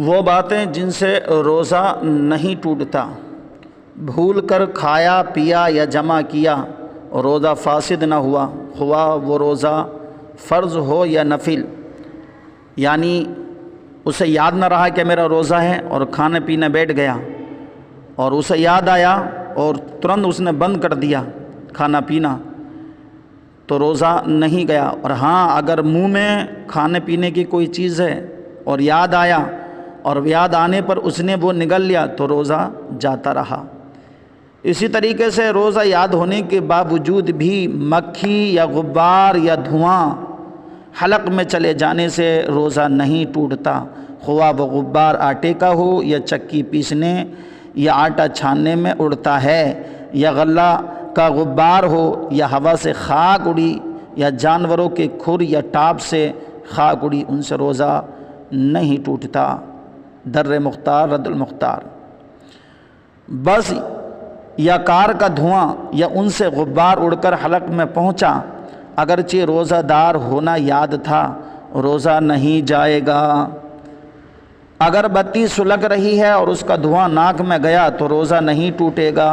وہ باتیں جن سے روزہ نہیں ٹوٹتا، بھول کر کھایا پیا یا جمع کیا روزہ فاسد نہ ہوا، خواہ وہ روزہ فرض ہو یا نفل، یعنی اسے یاد نہ رہا کہ میرا روزہ ہے اور کھانے پینے بیٹھ گیا، اور اسے یاد آیا اور ترنت اس نے بند کر دیا کھانا پینا، تو روزہ نہیں گیا۔ اور ہاں اگر منہ میں کھانے پینے کی کوئی چیز ہے اور یاد آیا اور یاد آنے پر اس نے وہ نگل لیا تو روزہ جاتا رہا۔ اسی طریقے سے روزہ یاد ہونے کے باوجود بھی مکھی یا غبار یا دھواں حلق میں چلے جانے سے روزہ نہیں ٹوٹتا، خواہ وہ غبار آٹے کا ہو یا چکی پیسنے یا آٹا چھاننے میں اڑتا ہے، یا غلہ کا غبار ہو یا ہوا سے خاک اڑی یا جانوروں کے کھر یا ٹاپ سے خاک اڑی، ان سے روزہ نہیں ٹوٹتا۔ در مختار رد المختار۔ بس یا کار کا دھواں یا ان سے غبار اڑ کر حلق میں پہنچا، اگرچہ روزہ دار ہونا یاد تھا، روزہ نہیں جائے گا۔ اگر بتی سلگ رہی ہے اور اس کا دھواں ناک میں گیا تو روزہ نہیں ٹوٹے گا۔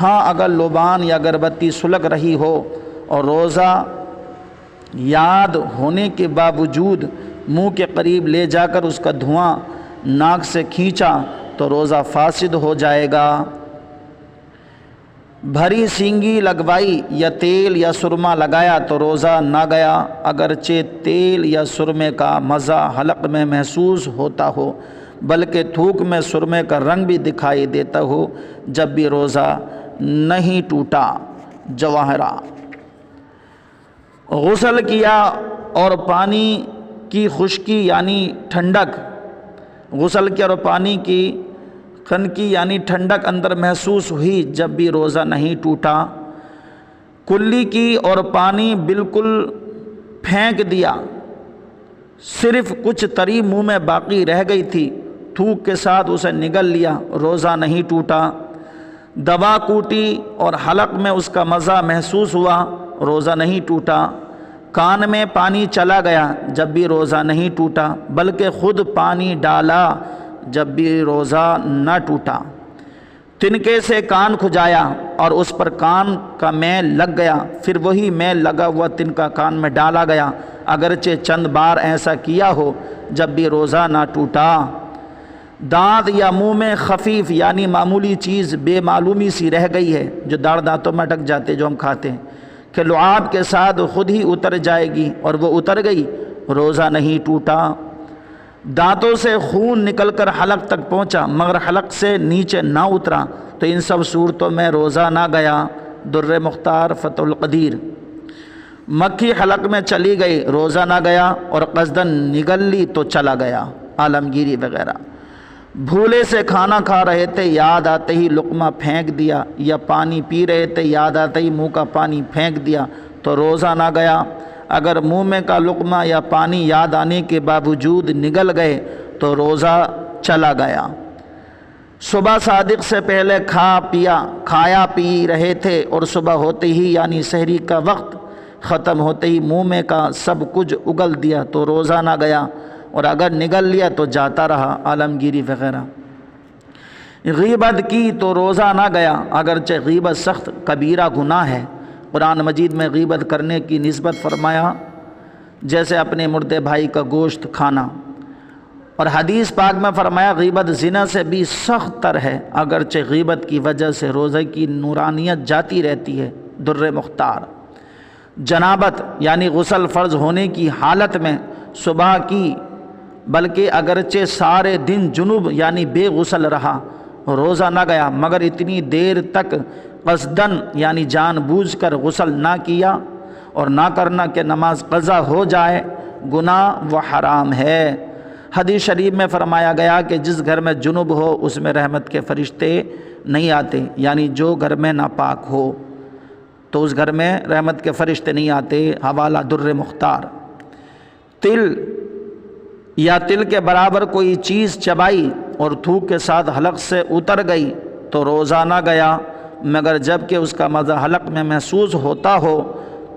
ہاں اگر لبان یا اگربتی سلگ رہی ہو اور روزہ یاد ہونے کے باوجود منہ کے قریب لے جا کر اس کا دھواں ناک سے کھینچا تو روزہ فاسد ہو جائے گا۔ بھری سینگی لگوائی یا تیل یا سرما لگایا تو روزہ نہ گیا، اگرچہ تیل یا سرمے کا مزہ حلق میں محسوس ہوتا ہو، بلکہ تھوک میں سرمے کا رنگ بھی دکھائی دیتا ہو، جب بھی روزہ نہیں ٹوٹا۔ جواہرہ۔ غسل کیا اور پانی کی خشکی یعنی ٹھنڈک، غسل کیا اور پانی کی خنکی یعنی ٹھنڈک اندر محسوس ہوئی، جب بھی روزہ نہیں ٹوٹا۔ کلی کی اور پانی بالکل پھینک دیا، صرف کچھ تری منہ میں باقی رہ گئی تھی، تھوک کے ساتھ اسے نگل لیا، روزہ نہیں ٹوٹا۔ دوا کوٹی اور حلق میں اس کا مزہ محسوس ہوا، روزہ نہیں ٹوٹا۔ کان میں پانی چلا گیا، جب بھی روزہ نہیں ٹوٹا، بلکہ خود پانی ڈالا، جب بھی روزہ نہ ٹوٹا۔ تنکے سے کان کھجایا اور اس پر کان کا میل لگ گیا، پھر وہی میل لگا ہوا تنکا کان میں ڈالا گیا، اگرچہ چند بار ایسا کیا ہو، جب بھی روزہ نہ ٹوٹا۔ دانت یا منہ میں خفیف یعنی معمولی چیز بے معلومی سی رہ گئی ہے، جو داڑھ دانتوں میں اٹک جاتے جو ہم کھاتے ہیں، کہ لعاب کے ساتھ خود ہی اتر جائے گی اور وہ اتر گئی، روزہ نہیں ٹوٹا۔ دانتوں سے خون نکل کر حلق تک پہنچا مگر حلق سے نیچے نہ اترا، تو ان سب صورتوں میں روزہ نہ گیا۔ در مختار فتح القدیر۔ مکھی حلق میں چلی گئی، روزہ نہ گیا، اور قصداً نگل لی تو چلا گیا۔ عالمگیری وغیرہ۔ بھولے سے کھانا کھا رہے تھے، یاد آتے ہی لقمہ پھینک دیا، یا پانی پی رہے تھے، یاد آتے ہی منہ کا پانی پھینک دیا تو روزہ نہ گیا۔ اگر منہ میں کا لقمہ یا پانی یاد آنے کے باوجود نگل گئے تو روزہ چلا گیا۔ صبح صادق سے پہلے کھایا پی رہے تھے اور صبح ہوتے ہی یعنی سحری کا وقت ختم ہوتے ہی منہ میں کا سب کچھ اگل دیا تو روزہ نہ گیا، اور اگر نگل لیا تو جاتا رہا۔ عالمگیری وغیرہ۔ غیبت کی تو روزہ نہ گیا، اگرچہ غیبت سخت کبیرہ گناہ ہے۔ قرآن مجید میں غیبت کرنے کی نسبت فرمایا جیسے اپنے مردے بھائی کا گوشت کھانا، اور حدیث پاک میں فرمایا غیبت زنا سے بھی سخت تر ہے، اگرچہ غیبت کی وجہ سے روزے کی نورانیت جاتی رہتی ہے۔ در مختار۔ جنابت یعنی غسل فرض ہونے کی حالت میں صبح کی، بلکہ اگرچہ سارے دن جنوب یعنی بے غسل رہا، روزہ نہ گیا، مگر اتنی دیر تک قصداً یعنی جان بوجھ کر غسل نہ کیا اور نہ کرنا کہ نماز قضا ہو جائے، گناہ و حرام ہے۔ حدیث شریف میں فرمایا گیا کہ جس گھر میں جنوب ہو اس میں رحمت کے فرشتے نہیں آتے، یعنی جو گھر میں ناپاک ہو تو اس گھر میں رحمت کے فرشتے نہیں آتے۔ حوالہ در مختار۔ تل یا تل کے برابر کوئی چیز چبائی اور تھوک کے ساتھ حلق سے اتر گئی تو روزہ نہ گیا، مگر جب کہ اس کا مزہ حلق میں محسوس ہوتا ہو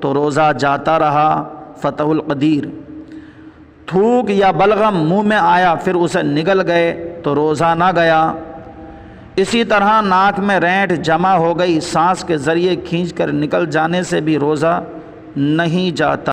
تو روزہ جاتا رہا۔ فتح القدیر۔ تھوک یا بلغم منہ میں آیا پھر اسے نگل گئے تو روزہ نہ گیا۔ اسی طرح ناک میں رینٹ جمع ہو گئی، سانس کے ذریعے کھینچ کر نکل جانے سے بھی روزہ نہیں جاتا۔